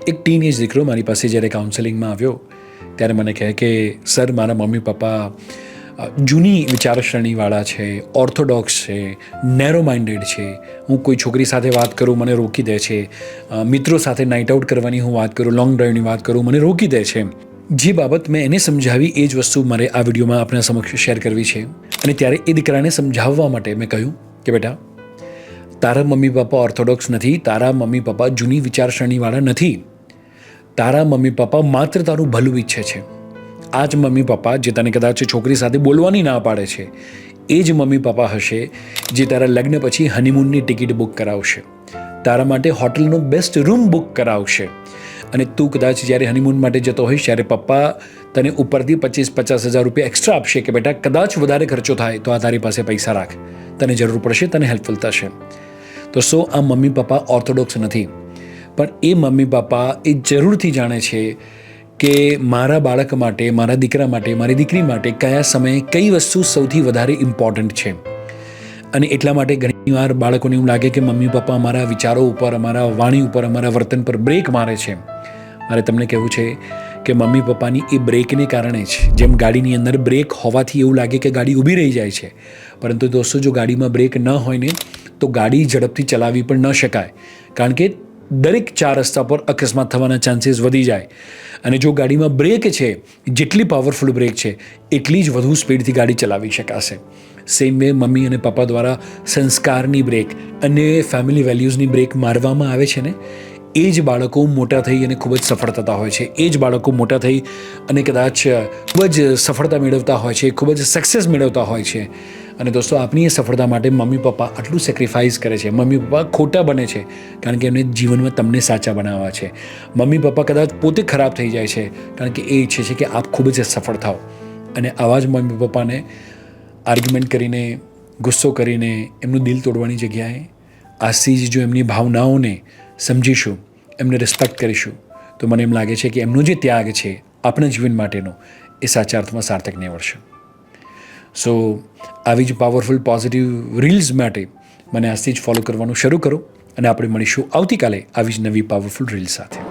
એક ટીનેજ દીકરો મારી પાસે જ્યારે કાઉન્સેલિંગમાં આવ્યો ત્યારે મને કહે કે સર, મારા મમ્મી પપ્પા જૂની વિચારસરણીવાળા છે, ઓર્થોડોક્સ છે, નેરો માઇન્ડેડ છે. હું કોઈ છોકરી સાથે વાત કરું મને રોકી દે છે, મિત્રો સાથે નાઇટ આઉટ કરવાની હું વાત કરું, લોંગ ડ્રાઈવની વાત કરું મને રોકી દે છે. જે બાબત મેં એને સમજાવી એ જ વસ્તુ મારે આ વિડીયોમાં આપણા સમક્ષ શેર કરવી છે. અને ત્યારે એ દીકરાને સમજાવવા માટે મેં કહ્યું કે બેટા, તારા મમ્મી પપ્પા ઓર્થોડોક્સ નથી, તારા મમ્મી પપ્પા જૂની વિચારસરણીવાળા નથી. તારા મમ્મી પપ્પા માત્ર તારું ભલું ઈચ્છે છે. આ જ મમ્મી પપ્પા જે તને કદાચ છોકરી સાથે બોલવાની ના પાડે છે, એ જ મમ્મી પપ્પા હશે જે તારા લગ્ન પછી હનીમૂનની ટિકિટ બુક કરાવશે, તારા માટે હોટલનો બેસ્ટ રૂમ બુક કરાવશે. અને તું કદાચ જ્યારે હનીમૂન માટે જતો હોઈશ ત્યારે પપ્પા તને ઉપરથી 25,000-50,000 રૂપિયા એક્સ્ટ્રા આપશે કે બેટા, કદાચ વધારે ખર્ચો થાય તો આ તારી પાસે પૈસા રાખ, તને જરૂર પડશે, તને હેલ્પફુલ થશે. તો આ મમ્મી પપ્પા ઓર્થોડોક્સ નથી, પણ એ મમ્મી પપ્પા એ જરૂરથી જાણે છે કે મારા બાળક માટે, મારા દીકરા માટે, મારી દીકરી માટે કયા સમયે કઈ વસ્તુ સૌથી વધારે ઇમ્પોર્ટન્ટ છે. અને એટલા માટે ઘણીવાર બાળકોને એવું લાગે કે મમ્મી પપ્પા અમારા વિચારો ઉપર, અમારા વાણી ઉપર, અમારા વર્તન પર બ્રેક મારે છે. મારે તમને કહેવું છે કે મમ્મી પપ્પાની એ બ્રેકને કારણે જ, જેમ ગાડીની અંદર બ્રેક હોવાથી એવું લાગે કે ગાડી ઊભી રહી જાય છે, પરંતુ દોસ્તો જો ગાડીમાં બ્રેક ન હોય ને તો ગાડી ઝડપથી ચલાવવી પણ ન શકાય, કારણ કે દરેક 4 રસ્તા પર અકસ્માત થવાના ચાન્સીસ વધી જાય. અને જો ગાડીમાં બ્રેક છે, જેટલી પાવરફુલ બ્રેક છે એટલી જ વધુ સ્પીડથી ગાડી ચલાવી શકાશે. સેમ વે મમ્મી અને પપ્પા દ્વારા સંસ્કારની બ્રેક અને ફેમિલી વેલ્યુઝની બ્રેક મારવામાં આવે છે ને, એ જ બાળકો મોટા થઈ અને ખૂબ જ સફળ થતા હોય છે. એ જ બાળકો મોટા થઈ અને કદાચ ખૂબ જ સફળતા મેળવતા હોય છે, ખૂબ જ સક્સેસ મેળવતા હોય છે. અને દોસ્તો, આપણી એ સફળતા માટે મમ્મી પપ્પા આટલું સેક્રિફાઈસ કરે છે. મમ્મી પપ્પા ખોટા બને છે કારણ કે એમને જીવનમાં તમને સાચા બનાવવા છે. મમ્મી પપ્પા કદાચ પોતે ખરાબ થઈ જાય છે કારણ કે એ ઈચ્છે છે કે આપ ખૂબ જ સફળ થાઓ. અને આવા જ મમ્મી પપ્પાને આર્ગ્યુમેન્ટ કરીને, ગુસ્સો કરીને એમનું દિલ તોડવાની જગ્યાએ આજથી જ જો એમની ભાવનાઓને સમજીશું, એમને રિસ્પેક્ટ કરીશું, તો મને એમ લાગે છે કે એમનો જે ત્યાગ છે આપણા જીવન માટેનો, એ સાચા અર્થમાં સાર્થક નીવડશે. આવી જ પાવરફુલ પોઝિટિવ રીલ્સ માટે મને આજથી જ ફોલો કરવાનું શરૂ કરો અને આપણે મળીશું આવતીકાલે આવી જ નવી પાવરફુલ રીલ્સ સાથે.